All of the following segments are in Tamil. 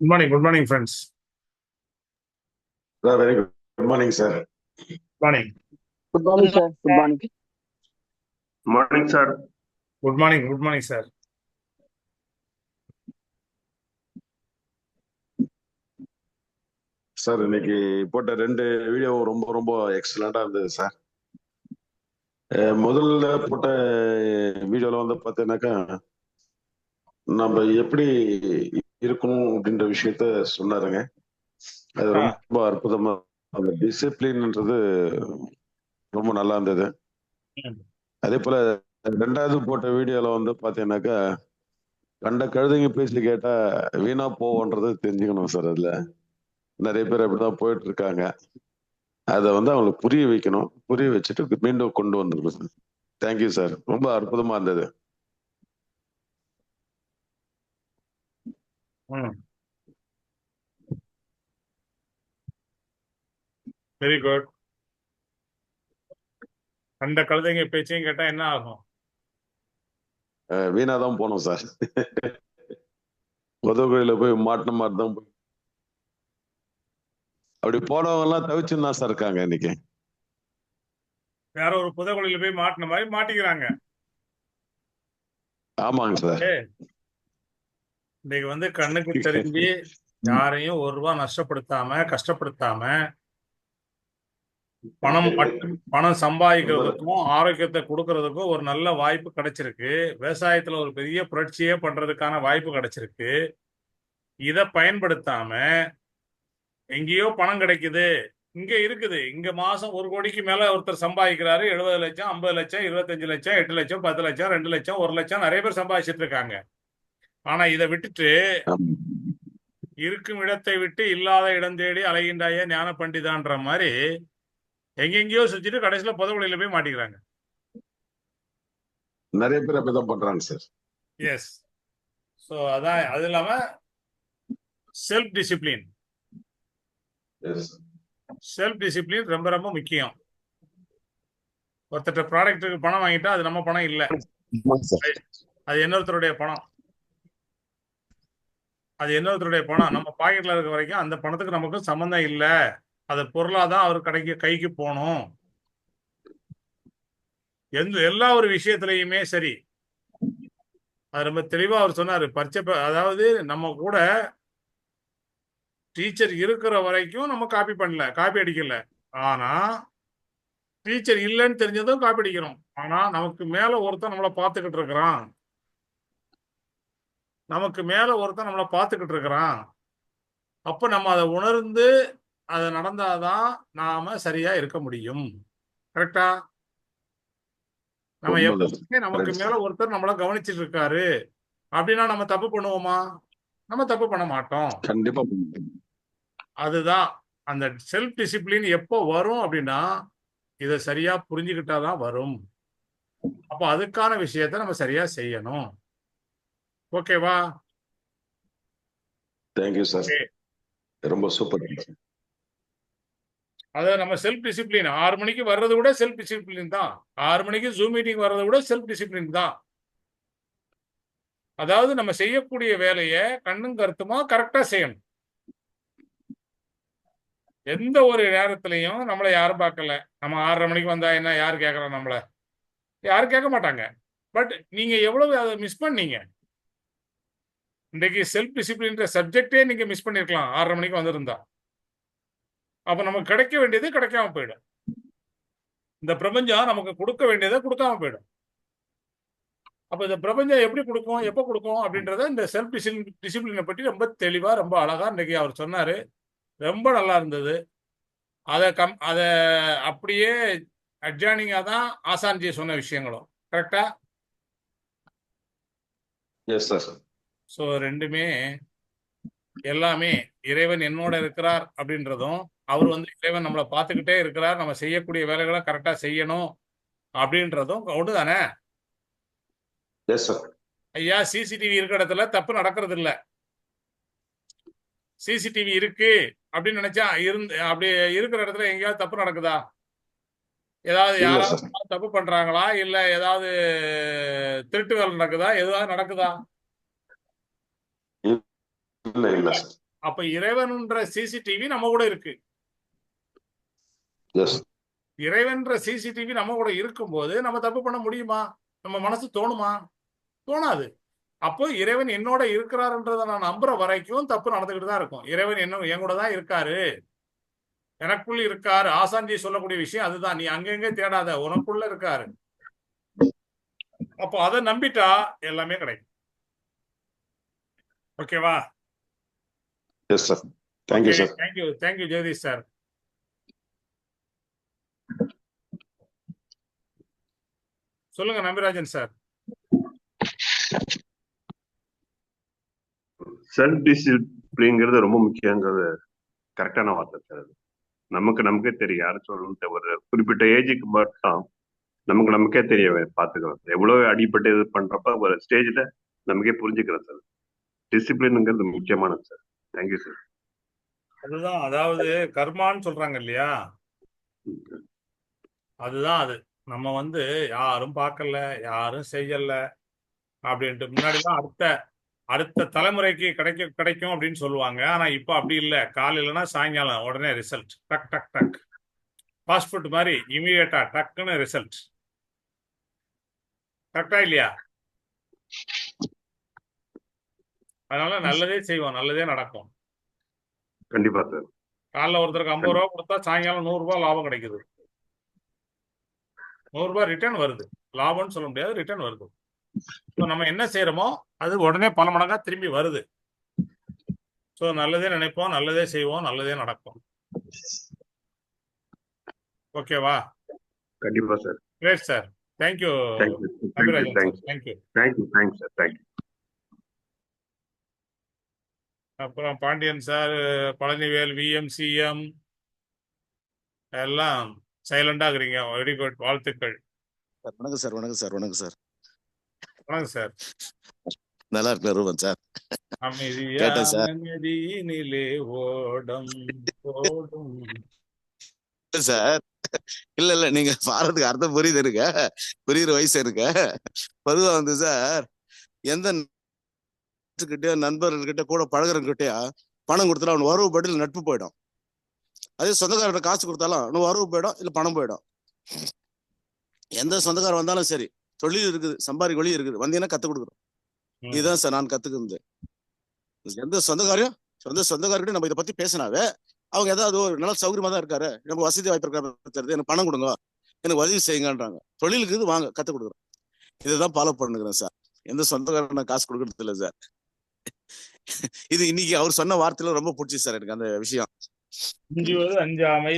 Good morning, friends. Very good. Good morning, sir. Morning. Good morning, sir. Good morning. Morning, sir. Good morning, sir. Sir இன்னைக்கு போட்ட ரெண்டு வீடியோ ரொம்ப ரொம்ப எக்ஸலண்டா இருந்தது சார். முதல்ல போட்ட வீடியோல வந்து பார்த்தீங்கன்னாக்கா நம்ம எப்படி இருக்கணும் அப்படின்ற விஷயத்த சொன்னாருங்க. அது ரொம்ப அற்புதமா அந்த டிசிப்ளின்ன்றது ரொம்ப நல்லா இருந்தது. அதே போல ரெண்டாவது போட்ட வீடியோல வந்து பார்த்தீங்கன்னாக்கா கண்ட கழுதைங்க பேசி கேட்டா வீணா போவோன்றது தெரிஞ்சுக்கணும் சார். அதுல நிறைய பேர் அப்படிதான் போயிட்டு இருக்காங்க. அதை வந்து அவங்களுக்கு புரிய வைக்கணும். புரிய வச்சுட்டு மீண்டும் கொண்டு வந்துருக்கணும் சார். Thank you sir. ரொம்ப அற்புதமா இருந்தது. Very good. அந்த கழுதைங்க பேச்சையும் கேட்டா என்ன ஆகும்? வீணாதான் போனோம் சார். உதவியில போய் மாட்டின மாதிரி தான் போய் அப்படி போனவங்க எல்லாம் தவிச்சுன்னு தான் சார் இருக்காங்க இன்னைக்கு. வேற ஒரு புதைகுழியில போய் மாட்டின மாதிரி மாட்டிக்கிறாங்க. ஆமாங்க சார். இன்னைக்கு வந்து கண்ணுக்கு தெரிஞ்சு யாரையும் ₹1 நஷ்டப்படுத்தாம கஷ்டப்படுத்தாம பணம் சம்பாதிக்கிறதுக்கும் ஆரோக்கியத்தை கொடுக்கறதுக்கும் ஒரு நல்ல வாய்ப்பு கிடைச்சிருக்கு. விவசாயத்துல ஒரு பெரிய புரட்சியே பண்றதுக்கான வாய்ப்பு கிடைச்சிருக்கு. இதை பயன்படுத்தாம எங்கேயோ பணம் கிடைக்குது, இங்க இருக்குது, இங்க மாசம் 1 கோடிக்கு மேல ஒருத்தர் சம்பாதிக்கிறாரு. 70 லட்சம், 50 லட்சம், 25 லட்சம், 8 லட்சம், 10 லட்சம், 2 லட்சம், 1 லட்சம் நிறைய பேர் சம்பாதிச்சிட்டு இருக்காங்க. ஆனா இதை விட்டுட்டு இருக்கும் இடத்தை விட்டு இல்லாத இடம் தேடி அலைகின்றாய ஞான பண்டிதான்ற மாதிரி எங்கெங்கயோ சுத்திட்டு கடைசியில புதவுகளில போய் மாட்டிக்கிறாங்க. நிறைய பேர் அப்படிதான் பண்றாங்க சார். எஸ். ஸோ அதான். அது இல்லாம செல்ஃப் டிசிப்ளின் ரொம்ப ரொம்ப முக்கியம். ஒருத்தர் ப்ராடக்ட்டுக்கு பணம் வாங்கிட்டா அது நம்ம பணம் இல்லை, அது இன்னொருத்தருடைய பணம். நம்ம பாக்கெட்ல இருக்க வரைக்கும் அந்த பணத்துக்கு நமக்கு சம்பந்தம் இல்லை. அது பொருளாதான் அவர் கைக்கு போகணும். எல்லா ஒரு விஷயத்திலையுமே சரி, அது ரொம்ப தெளிவா அவர் சொன்னாரு. அதாவது நம்ம கூட டீச்சர் இருக்கிற வரைக்கும் நம்ம காப்பி அடிக்கல. ஆனா டீச்சர் இல்லைன்னு தெரிஞ்சதும் காப்பி அடிக்கிறோம். ஆனா நமக்கு மேல ஒருத்தன் நம்மளை பார்த்துக்கிட்டு இருக்கிறான். அப்ப நம்ம அதை உணர்ந்து அதை நடந்தாதான் நாம சரியா இருக்க முடியும். கரெக்டா? நம்ம எப்பவுமே நமக்கு மேல ஒருத்தர் நம்மள கவனிச்சிட்டு இருக்காரு அப்படின்னா நம்ம தப்பு பண்ணுவோமா? நம்ம தப்பு பண்ண மாட்டோம். கண்டிப்பா. அதுதான் அந்த செல்ஃப் டிசிப்ளின் எப்போ வரும் அப்படின்னா இதை சரியா புரிஞ்சுக்கிட்டாதான் வரும். அப்ப அதுக்கான விஷயத்த நம்ம சரியா செய்யணும். ஓகேவா? Thank you sir. ரொம்ப சூப்பர். அதாவது நம்ம செல்ஃப் டிசிப்ளின் 6 மணிக்கு வர்றது கூட செல்ஃப் டிசிப்ளின் தான். 6 மணிக்கு ஜூம் மீட்டிங் வர்றது கூட செல்ஃப் டிசிப்ளின் தான். அதாவது நம்ம செய்யக்கூடிய வேலையை கண்ணும் கருத்துமா கரெக்டா செய்யணும். எந்த ஒரு நேரத்திலையும் நம்மளை யாரும் பார்க்கல. நம்ம 6:30 மணிக்கு வந்தா என்ன, யாரு கேட்கறோம்? நம்மள யாரும் கேட்க மாட்டாங்க. பட் நீங்க எவ்வளவு அதை மிஸ் பண்ணீங்க? இன்றைக்கு செல்ஃப் டிசிப்ளின்ற சப்ஜெக்டே நீங்க மிஸ் பண்ணிருக்கலாம் 6:30 மணிக்கு வந்திருந்தா. அப்ப நமக்கு கிடைக்க வேண்டியது கிடைக்காம போயிடும். இந்த பிரபஞ்சம் நமக்கு கொடுக்க வேண்டியதை கொடுக்காம போயிடும். அப்ப இந்த பிரபஞ்சம் எப்படி கொடுக்கும், எப்ப கொடுக்கும் அப்படின்றத இந்த செல்ஃப் டிசிப்ளினை பற்றி ரொம்ப தெளிவா ரொம்ப அழகா இன்னைக்கு அவர் சொன்னாரு. ரொம்ப நல்லா இருந்தது. அதை அப்படியே அட்ஜானிங்கா தான் ஆசான்ஜி சொன்ன விஷயங்களும். கரெக்டா? Yes sir. ஸோ ரெண்டுமே எல்லாமே இறைவன் என்னோட இருக்கிறார் அப்படின்றதும், அவர் வந்து இறைவன் நம்மளை பார்த்துக்கிட்டே இருக்கிறார், நம்ம செய்யக்கூடிய வேலைகளை கரெக்டா செய்யணும் அப்படின்றதும் ஒன்று தானே? Yes sir. ஐயா, சிசிடிவி இருக்கிற இடத்துல தப்பு நடக்கிறது இல்லை. சிசிடிவி இருக்கு அப்படின்னு நினைச்சா அப்படி இருக்கிற இடத்துல எங்கேயாவது தப்பு நடக்குதா? ஏதாவது யாராவது தப்பு பண்றாங்களா? இல்ல ஏதாவது திருட்டு வேலை நடக்குதா? எதாவது நடக்குதா? இல்ல இல்ல சார். அப்ப இறைவன்ன்ற சிசிடிவி நம்ம கூட இருக்கு. எஸ். இறைவன்ற சிசிடிவி நம்ம கூட இருக்கும்போது நம்ம தப்பு பண்ண முடியுமா? நம்ம மனசு தோணுமா? தோணாது. அப்போ இறைவன் என்னோட இருக்கிறாருன்றதை நான் நம்புற வரைக்கும் தப்பு நடந்துகிட்டு தான் இருக்கும். இறைவன் என் கூட தான் இருக்காரு, எனக்குள்ள இருக்காரு. ஆசான்ஜி சொல்லக்கூடிய விஷயம் அதுதான். நீ அங்கங்க தேடாத, உனக்குள்ள இருக்காரு. அப்போ அதை நம்பிட்டா எல்லாமே கிடைக்கும். ஓகேவா? Yes sir. Thank you sir. Thank you Jagadish sir. சொல்லுங்க நம்பிராஜன் சார். செல்ஃப் டிசிப்ளின்ங்கிறது ரொம்ப முக்கியங்கிறது கரெக்டான வார்த்தை சார். அது நமக்கே தெரியும். யாரும் சொல்லணும், ஒரு குறிப்பிட்ட ஏஜுக்கு மட்டும் நமக்கே தெரிய பார்த்துக்கிறோம். எவ்வளவு அடிப்பட்டு இது பண்றப்ப ஒரு ஸ்டேஜ்ல நமக்கே புரிஞ்சுக்கிறோம் சார். டிசிப்ளின்ங்கிறது முக்கியமானது சார். Thank you sir. அதுதான், அதாவது கர்மான்னு சொல்றாங்க இல்லையா, அதுதான் அது. நம்ம யாரும் பார்க்கல, யாரும் செய்யல அப்படின்ட்டு முன்னாடிதான் அடுத்த தலைமுறைக்கு கிடைக்கும் அப்படின்னு சொல்லுவாங்க. ஆனா இப்ப அப்படி இல்லை. காலையிலனா சாயங்காலம் உடனே ரிசல்ட், டக் டக் டக். ஃபாஸ்ட் ஃபுட் மாதிரி இமீடியட்டா டக்குன்னு ரிசல்ட். கரெக்டா இல்லையா? அதனால நல்லதே செய்வோம், நல்லதே நடக்கும். கண்டிப்பா சார். காலைல ஒருத்தருக்கு 50 ரூபா கொடுத்தா சாயங்காலம் 100 ரூபாய் லாபம் கிடைக்குது. 100 ரூபாய் ரிட்டர்ன் வருது. லாபம்னு சொல்ல முடியாது, ரிட்டர்ன் வருது. ஸோ நம்ம என்ன செய்யறோமோ அது உடனே பல மடங்கா திரும்பி வருது. ஸோ நல்லதே நினைப்போம், நல்லதே செய்வோம், நல்லதே நடக்கும். ஓகேவா? கண்டிப்பா sir. Great sir. Thank you Nambirajan sir. Thank you sir. Thank you. அப்புறம் பாண்டியன் சார், பழனிவேல், விஎம்சிஎம் எல்லாம் சைலண்டா இருக்கிறீங்க. வெரி குட், வாழ்த்துக்கள். வணக்கம் சார். வணக்கம் சார். வணக்கம் சார். வணக்கம் சார். நல்லா இருக்கு ரூபன் சார். கேட்டேன் சார். அமைதியினிலே ஓடம் ஓடும் சார் இல்ல நீங்க பாடுறதுக்கு அர்த்தம் புரியுது இருக்க, புரியுற வயசு இருக்க. பொதுவா சார், எந்த கிட்டயோ நண்பர்கள்கிட்ட கூட பழகிறவங்கிட்டயா பணம் கொடுத்தாலும் அவன் வரவு போயிடும், இல்ல நட்பு போயிடும். அதே சொந்தக்காரர்கிட்ட காசு கொடுத்தாலும் அவன் வரவு போயிடும், இல்ல பணம் போயிடும். எந்த சொந்தக்காரர் வந்தாலும் சரி, தொழில் இருக்குது, சம்பாதிக்க வழி இருக்குது, வந்தீங்கன்னா கத்து கொடுக்குறோம். இதுதான் சார் நான் கத்துக்கிறது. எந்த சொந்தக்காரர்கிட்ட நம்ம இதை பத்தி பேசினாவே அவங்க ஏதாவது ஒரு நல்ல சௌகரியமா தான் இருக்காரு, நம்ம வசதி வாய்ப்பு இருக்காரு, எனக்கு பணம் கொடுங்க, எனக்கு உதவி செய்யுங்கன்றாங்க. தொழிலுக்கு இது வாங்க கத்து கொடுக்குறோம். இதுதான் ஃபாலோ பண்ணுகிறேன் சார். எந்த சொந்தக்காரன் நான் காசு கொடுக்கறது இல்லை சார். இது இன்னைக்கு அவர் சொன்ன வார்த்தையில ரொம்ப பிடிச்சி சார் எனக்கு அந்த விஷயம். அஞ்சாமை.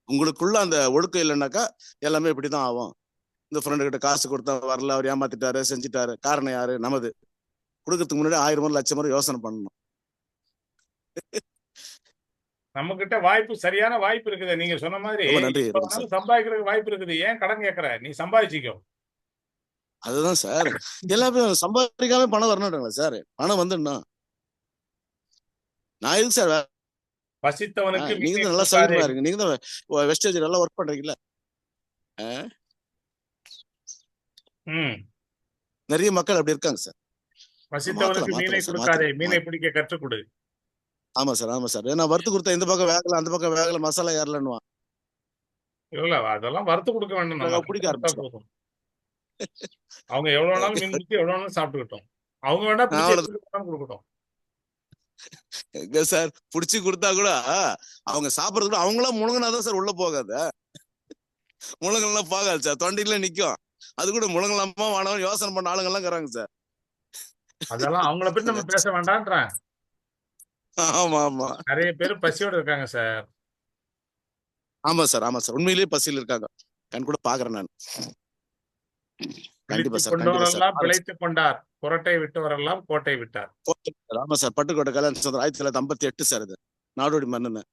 உங்களுக்குள்ள அந்த ஒழுக்கம் இல்லைன்னாக்கா எல்லாமே இப்படிதான் ஆகும். இந்த ஃப்ரெண்டு கிட்ட காசு கொடுத்தா வரல, அவர் ஏமாத்திட்டாரு, செஞ்சுட்டாரு, காரணம் யாரு? நமது. கொடுக்கறதுக்கு முன்னாடி 1000 முறை 1,00,000 முறை யோசனை பண்ணணும். நம்ம கிட்ட வாய்ப்பு, சரியான வாய்ப்பு இருக்குது. நீங்க சொன்ன மாதிரி சம்பாதிக்கிறதுக்கு வாய்ப்பு இருக்குது. ஏன் கடன் கேட்கற? நீ சம்பாதிச்சிக்கோ. அதுதான் சார். எல்லாமே சம்பாதிக்காம பணம் வரணும்ங்களா சார்? பணம் வந்துடனா நான் எதுக்கு சார்? பசித்தவனுக்கு நீங்க தான் நல்லா சௌகரியமா இருக்கு. நீங்க தான் வெஸ்டேஜ் நல்லா ஒர்க் பண்றீங்கல்ல. நிறைய மக்கள் அப்படி இருக்காங்க சார். பசித்தவனுக்கு மீனை கொடுக்காதே, மீனை பிடிக்க கற்றுக் கொடு. ஆமா சார், ஆமா சார். ஏன்னா வறுத்து கொடுத்தா இந்த பக்கம் வேகல, அந்த பக்கம் வேகல, மசாலா ஏறலன்னுவான். இல்ல, அதெல்லாம் வறுத்து கொடுக்க வேண்டும். பிடிக்க ஆரம்பிச்சு அவங்க எவ்வளவு வேணாலும் மீன் பிடிச்சி எவ்வளவு வேணாலும் சாப்பிட்டுக்கிட்டோம். அவங்க வேணா கொடுக்கட்டும் சார். புடிச்சு கொடுத்தா கூட அவங்க சாப்பிடறது கூட அவங்களா முழுங்கினாதான் சார் உள்ள போகாத. முழுங்கெல்லாம் போகாது சார், தொண்டையில நிக்கும். அது கூட முழுங்கலாமா வேணாம் யோசனை பண்ண ஆளுங்க எல்லாம் இருக்கிறாங்க சார். அதெல்லாம் அவங்கள பத்தி நம்ம பேச வேண்டாம்ன்றேன். ஆமா ஆமா, நிறைய பேர் பசியோட இருக்காங்க சார். ஆமா சார், ஆமா சார். உண்மையிலேயே பசியில் இருக்காங்க. கண் கூட பாக்குறேன் நான். கண்டிப்பா சார். பிழைத்துக் கொண்டார், புரட்டை விட்டவரெல்லாம் கோட்டை விட்டார். ஆமா சார். பட்டுக்கோட்டை கல்யாண சுந்தரம் 1958 சார். இது நாடோடி மன்னன்.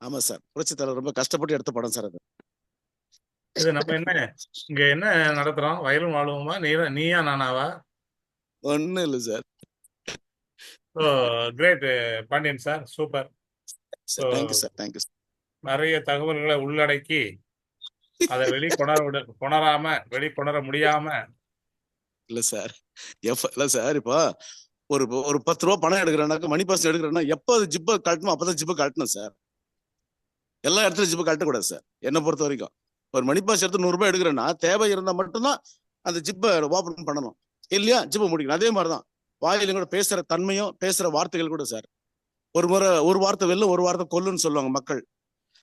ஆமா சார். புரட்சி தலைவர் ரொம்ப கஷ்டப்பட்டு எடுத்த படம் சார் அது. இது நம்ம இங்க என்ன நடத்துறோம்? வயலும் வாழ்வுமா, நீயா நானாவா? ஒண்ணும் இல்லை sir. Great Pandian sir, super. நிறைய தகவல்களை உள்ளடக்கி அதை வெளிக்கொணர முடியாம இல்ல சார். இல்ல சார், இப்போ ஒரு ஒரு 10 ரூபா பணம் எடுக்கிறேன்னாக்க மணி பர்ஸ் எடுக்கிறேன்னா எப்போ அது ஜிப்பை கட்டணும் அப்பதான் ஜிப்பை கட்டணும் சார். எல்லா இடத்துலயும் ஜிப்பை கட்டக்கூடாது சார் என்னை பொறுத்த வரைக்கும். ஒரு மணி பாஸ் எடுத்து 100 ரூபாய் எடுக்கிறேன்னா தேவை இருந்தா மட்டும்தான் அந்த ஜிப்பை ஓபன் பண்ணணும், இல்லையா ஜிப்பை முடிக்கணும். அதே மாதிரிதான் வாயிலும் கூட பேசுற தன்மையும் பேசுற வார்த்தைகள் கூட சார். ஒரு முறை ஒரு வார்த்தை வெல்லும் ஒரு வார்த்தை கொல்லுன்னு சொல்லுவாங்க மக்கள்.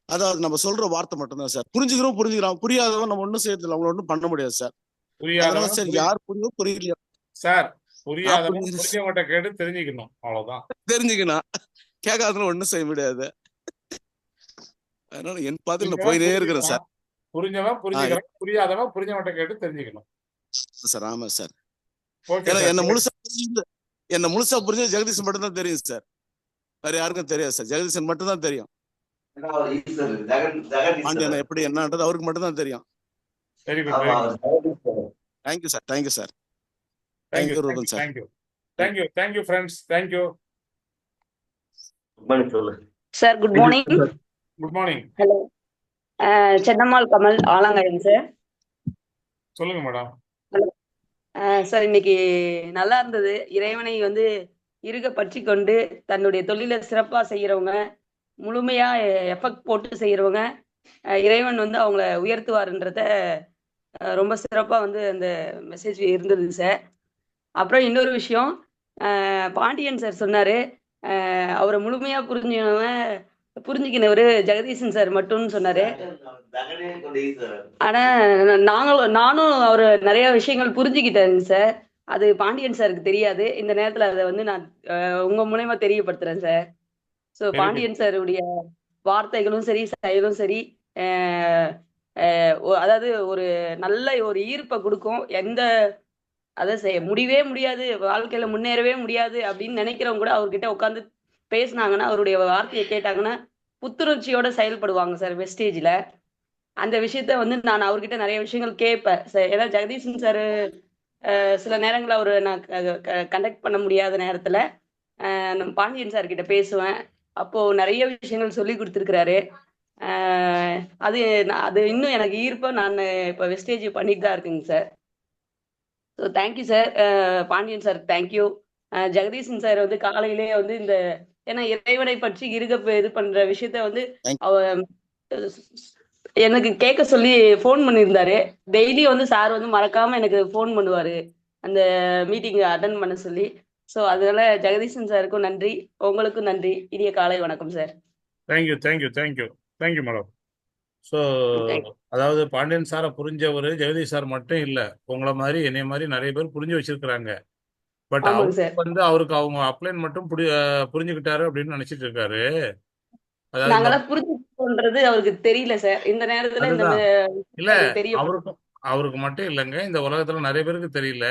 அதாவது நம்ம சொல்ற வார்த்தை மட்டும்தான் சார். புரிஞ்சுக்கிறோம் புரியாதவன் நம்ம ஒன்றும் செய்யறதில்ல, அவங்கள ஒன்றும் பண்ண முடியாது சார். அதனால சார் யார் புரியோ புரியலையோ சார் புரியாதவன் புரிஞ்சவங்கிட்ட கேட்டு தெரிஞ்சுக்கணும், அவ்வளவுதான். தெரிஞ்சுக்கணும், கேட்காதவங்க ஒன்றும் செய்ய முடியாது. அதனால என் பாதையில் நான் போயினே இருக்கிறேன் சார். புரிஞ்சவன் புரிஞ்சுக்கிறேன், புரியாதவன் புரிஞ்சவங்கிட்ட கேட்டு தெரிஞ்சுக்கணும் சார். ஆமா சார். ஓகே ஏன்னா சார். என்ன முழுசா புரிஞ்ச ஜெகதீஷன் மட்டும் தான் தெரியும் சார். வேற யாருக்கும் தெரியாது சார். ஜெகதீஷன் மட்டும் தான் தெரியும். பாண்டியன் எப்படி என்னன்றது அவருக்கு மட்டும் தான் தெரியும். Very good, very good. Thank you sir. Thank you sir. Thank you Ruban sir. Thank you thank you thank you friends, thank you. Sir good morning. Good morning. Hello, Chennammal Kamal Alangayam sir. சொல்லுங்க மேடம். சார் இன்னைக்கு நல்லா இருந்தது. இறைவனை வந்து இருக பற்றி கொண்டு தன்னுடைய தொழிலை சிறப்பா செய்யறவங்க, முழுமையா எஃபெக்ட் போட்டு செய்யறவங்க, இறைவன் வந்து அவங்கள உயர்த்துவாருன்றத ரொம்ப சிறப்பா வந்து அந்த மெசேஜ் இருந்தது சார். அப்புறம் இன்னொரு விஷயம், பாண்டியன் சார் சொன்னாரு அவரை முழுமையா புரிஞ்சுக்கினவர் ஜெகதீசன் சார் மட்டும்னு சொன்னாரு. ஆனா நானும் அவர் நிறைய விஷயங்கள் புரிஞ்சுக்கிட்டேங்க சார். அது பாண்டியன் சாருக்கு தெரியாது. இந்த நேரத்துல அதை வந்து நான் உங்க மூலமா தெரியப்படுத்துறேன் சார். ஸோ பாண்டியன் சாருடைய வார்த்தைகளும் சரி செயலும் சரி, அதாவது ஒரு நல்ல ஒரு ஈர்ப்பை கொடுக்கும். அதை முடியவே முடியாது, வாழ்க்கையில முன்னேறவே முடியாது அப்படின்னு நினைக்கிறவங்க கூட அவர்கிட்ட உட்காந்து பேசினாங்கன்னா, அவருடைய வார்த்தையை கேட்டாங்கன்னா புத்துணர்ச்சியோட செயல்படுவாங்க சார் வெஸ்டேஜ்ல. அந்த விஷயத்த வந்து நான் அவர்கிட்ட நிறைய விஷயங்கள் கேட்பேன். ஏன்னா ஜெகதீசன் சார் சில நேரங்களில் அவர் நான் கண்டக்ட் பண்ண முடியாத நேரத்துல பாண்டியன் சார் கிட்ட பேசுவேன். அப்போ நிறைய விஷயங்கள் சொல்லி கொடுத்துருக்கிறாரு. அது இன்னும் எனக்கு ஈர்ப்பை நான் இப்போ வெஸ்டேஜ் பண்ணிட்டு தான் இருக்குங்க sir. So thank you sir. Pandian sir thank you. Jagadeesan sir வந்து காலையிலே வந்து இந்த ஏன்னா இறைவனை பற்றி இது பண்ற விஷயத்த வந்து எனக்கு கேட்க சொல்லி ஃபோன் பண்ணியிருந்தாரு. டெய்லி வந்து சார் வந்து மறக்காம எனக்கு ஃபோன் பண்ணுவாரு அந்த மீட்டிங் அட்டன் பண்ண சொல்லி. ஸோ அதனால ஜெகதீசன் சாருக்கும் நன்றி, உங்களுக்கும் நன்றி. இனிய காலை வணக்கம் sir. Thank you thank you thank you thank you madam. So அதாவது பாண்டியன் சாரை புரிஞ்சவர் ஜெகதீஷ் சார் மட்டும் இல்லை, உங்களை மாதிரி என்னைய மாதிரி நிறைய பேர் புரிஞ்சு வச்சிருக்கிறாங்க. பட் அவருக்கு வந்து அவருக்கு அவங்க அப்ளைன் மட்டும் புரிஞ்சுக்கிட்டாரு அப்படின்னு நினைச்சிட்டு இருக்காரு. நாங்கெல்லாம் புரிஞ்சுன்றது அவருக்கு தெரியல சார். இந்த நேரத்துல இல்ல, அவருக்கு மட்டும் இல்லைங்க, இந்த உலகத்துல நிறைய பேருக்கு தெரியல.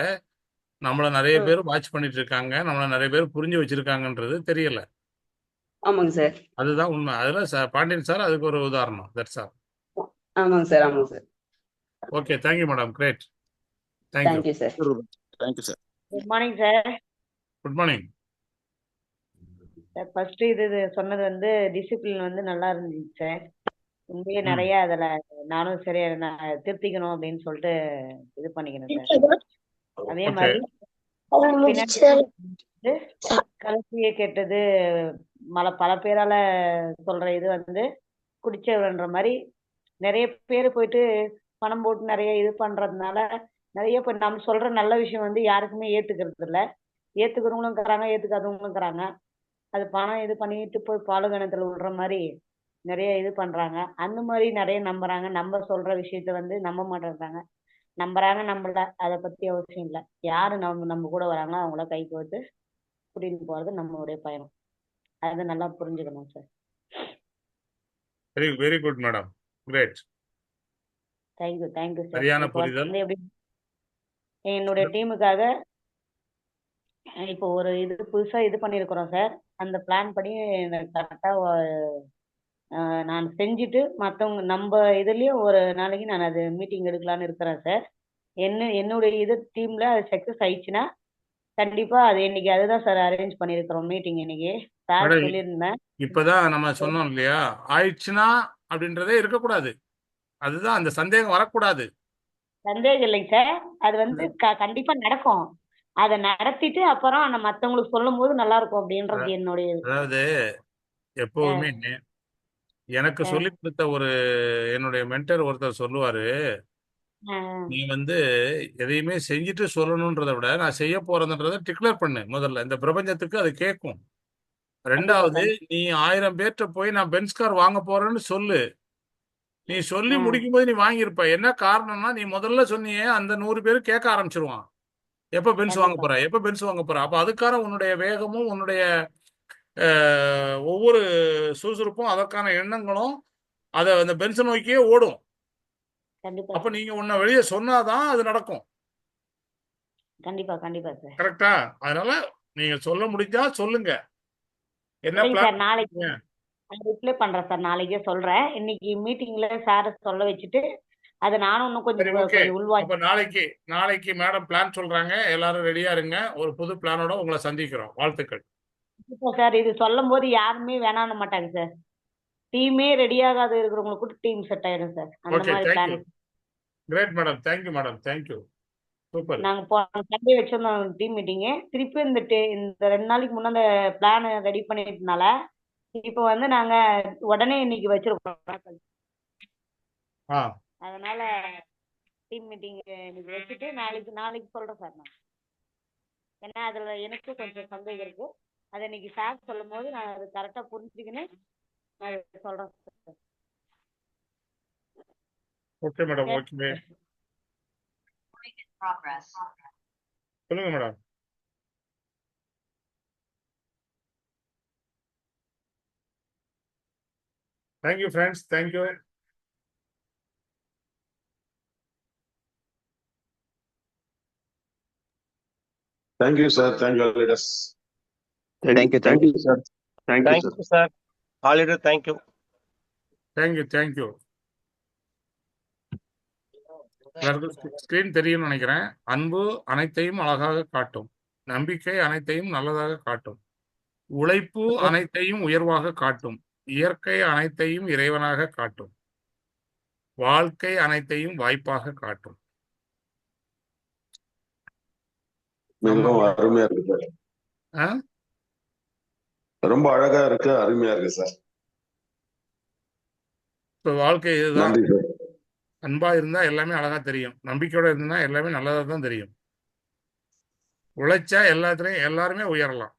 நம்மள நிறைய பேர் வாட்ச் பண்ணிட்டு இருக்காங்க, நம்மள நிறைய பேர் புரிஞ்சு வச்சிருக்காங்கன்றது தெரியல. ஆமாங்க சார், அதுதான் உண்மை. அதுல பாண்டியன் சார் அதுக்கு ஒரு உதாரணம். That's all. ஆமாங்க சார், ஆமாங்க sir. Okay, thank you madam. Great. Thank you sir. Thank you sir. Good morning sir. Good morning sir. First இது சொன்னது வந்து டிசிப்ளின் வந்து நல்லா இருந்துச்சு சார். உண்மையே நிறைய அதுல நானும் சரி நான் திருத்திக்கணும் அப்படின்னு சொல்லிட்டு இது பண்ணிக்கணும் சார். அதே மாதிரி கடைசியே கெட்டது பல பேரால சொல்ற இது வந்து குடிச்சவர்ன்ற மாதிரி நிறைய பேர் போயிட்டு பணம் போட்டு நிறைய இது பண்றதுனால நிறைய பேர் நம்ம சொல்ற நல்ல விஷயம் வந்து யாருக்குமே ஏத்துக்கிறது இல்லை. ஏத்துக்கிறவங்களும் இருக்கிறாங்க, ஏத்துக்காதவங்களும் இருக்கிறாங்க. அது பணம் இது பண்ணிட்டு போய் பாலுகணத்துல விடுற மாதிரி நிறைய இது பண்றாங்க. அந்த மாதிரி நிறைய நம்புறாங்க. நம்ம சொல்ற விஷயத்த வந்து நம்ப மாட்டேங்கிறாங்க. நம்புறாங்க, நம்மள அதை பத்தி அவசியம் இல்லை. யாரு நம்ம கூட வராங்களோ அவங்கள கை கோர்த்து கூட்டிட்டு போறது நம்மளுடைய பயணம். அதை நல்லா புரிஞ்சுக்கணும் sir. Very very good madam. Great. Thank you thank you sir. சரியான புரிதல். எப்படி என்னுடைய டீமுக்காக இப்போ ஒரு இது புதுசா இது பண்ணிருக்கிறோம் சார். அந்த பிளான் படி கரெக்டா நான் செஞ்சுட்டு மற்றவங்க நம்ம இதுலயும் ஒரு நாளைக்கு நான் அது மீட்டிங் எடுக்கலான்னு இருக்கிறேன் சார். என்னுடைய இது டீம்ல அது சக்சஸ் ஆயிடுச்சுன்னா கண்டிப்பா அது இன்னைக்கு அதுதான் சார் அரேஞ்ச் பண்ணிருக்கிறோம் மீட்டிங் இன்னைக்கு. சார் சொல்லியிருந்தேன். இப்பதான் நம்ம சொன்னோம் இல்லையா, ஆயிடுச்சுன்னா அப்படின்றதே இருக்கக்கூடாது. அதுதான், அந்த சந்தேகம் வரக்கூடாது. சந்தேகம் இல்லைங்க சார். அது வந்து கண்டிப்பா நடக்கும். அதை நடத்திட்டு அப்புறம் நம்ம மத்தவங்களுக்கு சொல்லும் போது நல்லா இருக்கும் அப்படின்றது என்னுடைய அதாவது எப்பவுமே எனக்கு சொல்லி கொடுத்த என்னுடைய மென்டர் ஒருத்தர் சொல்லுவாரு, நீ எதையுமே செஞ்சுட்டு சொல்லணுன்றதை விட நான் செய்ய போறேன்றதை டிக்ளேர் பண்ணு. முதல்ல இந்த பிரபஞ்சத்துக்கு அது கேட்கும். ரெண்டாவது, நீ 1000 பேர்கிட்ட போய் நான் பென்ஸ் கார் வாங்க போறேன்னு சொல்லு. நீ சொல்லி முடிக்கும் போது நீ வாங்கியிருப்ப. என்ன காரணம்னா, நீ முதல்ல சொன்னியே அந்த 100 பேரு கேட்க ஆரம்பிச்சிருவான். எப்ப பென்ஸ் வாங்க போற, எப்ப பென்ஸ் வாங்க போற. அப்ப அதுக்கான உன்னுடைய வேகமும் உன்னுடைய ஒவ்வொரு சுறுசுறுப்பும் அதற்கான எண்ணங்களும் அந்த பென்ஸை நோக்கியே ஓடும். கண்டிப்பா அப்ப நீங்க உன்னை வெளியே சொன்னாதான் அது நடக்கும். கண்டிப்பா கண்டிப்பா சார். கரெக்டா? அதனால நீங்க சொல்ல முடிஞ்சா சொல்லுங்க. என்ன சரிங்க சார், பிளான்? நாளைக்கு ரிப்ளை பண்றேன் சார், நாளைக்கே சொல்றேன். இன்னைக்கு மீட்டிங்ல சார் சொல்ல வச்சுட்டு அதை நானும் இன்னும் சரி, கொஞ்சம் ஓகே. கொஞ்சம் உள்வாங்கி. அப்ப நாளைக்கு மேடம் பிளான் சொல்றாங்க. எல்லாரும் ரெடியா இருங்க. ஒரு புது பிளானோட உங்களை சந்திக்கிறோம். வாழ்த்துக்கள். கண்டிப்பா சார், இது சொல்லும் போது யாருமே வேணான்னு மாட்டாங்க சார். டீமே ரெடி ஆகாது இருக்கிறவங்களுக்கு கூட டீம் செட் ஆயிடும் சார். அந்த ஓகே, மாதிரி thank you. Plan. Great madam. Thank you madam. Thank you. Super. நாங்க போன சண்டே வச்சிருந்தோம் டீம் மீட்டிங்கு. திருப்பி இந்த 2 நாளைக்கு முன்ன அந்த பிளான் ரெடி பண்ணிட்டனால இப்போ நாங்க உடனே இன்னைக்கு வச்சிருக்கோம். ஆ அதனால டீம் மீட்டிங் இன்னைக்கு வச்சுட்டு நாளைக்கு சொல்றேன் சார் நான். ஏன்னா அதுல எனக்கு கொஞ்சம் சந்தேகம் இருக்கு. அதை இன்னைக்கு சார் சொல்லும் போது நான் அது கரெக்டா புரிஞ்சுக்கின்னு நான் சொல்றேன் சார். Okay madam. ஓகே, சொல்லுங்க madam. Thank you friends. Thank you. Thank you sir. Thank you leaders. Thank you, thank you sir. Thank you Thank sir. you, sir. All leader, thank you. Thank you. எல்லாருக்கும் ஸ்கிரீன் தெரியும்னு நினைக்கிறேன். அன்பு அனைத்தையும் அழகாக காட்டும். நம்பிக்கை அனைத்தையும் நல்லதாக காட்டும். உழைப்பு அனைத்தையும் உயர்வாக காட்டும். இயற்கை அனைத்தையும் இறைவனாக காட்டும். வாழ்க்கை அனைத்தையும் வாய்ப்பாக காட்டும். மிகவும் அருமையா இருக்கு சார். ஆ? ரொம்ப அழகா இருக்கு, அருமையா இருக்கு சார். இப்ப வாழ்க்கை இதுதான். நன்றி சார். அன்பா இருந்தா எல்லாமே அழகா தெரியும். நம்பிக்கையோட இருந்தா எல்லாமே நல்லதா தான் தெரியும். உழைச்சா எல்லாருமே உயரலாம்.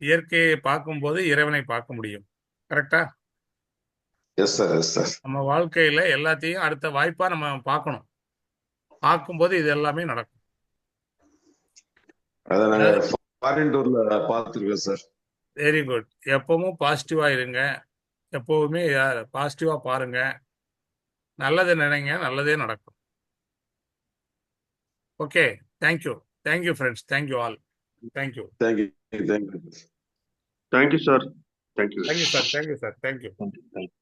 இயற்கையை பார்க்கும்போது இறைவனை பார்க்க முடியும். கரெக்டா? Yes sir, yes sir. நம்ம வாழ்க்கையில எல்லாத்தையும் அடுத்த வாய்ப்பா நம்ம பார்க்கணும். பார்க்கும்போது இது எல்லாமே நடக்கும். அதை நாங்க ஃபாரின் டூர்ல பார்த்துருக்கோம் சார். Very good. எப்பவும் பாசிட்டிவா இருங்க. எப்பவுமே பாசிட்டிவா பாருங்க. நல்லது நினைங்க, நல்லதே நடக்கும். Okay, thank you. Thank you friends. Thank you all. Thank you. Thank you. Thank you. Thank you sir. Thank you. Thank you sir. Thank you sir. Thank you. Thank you.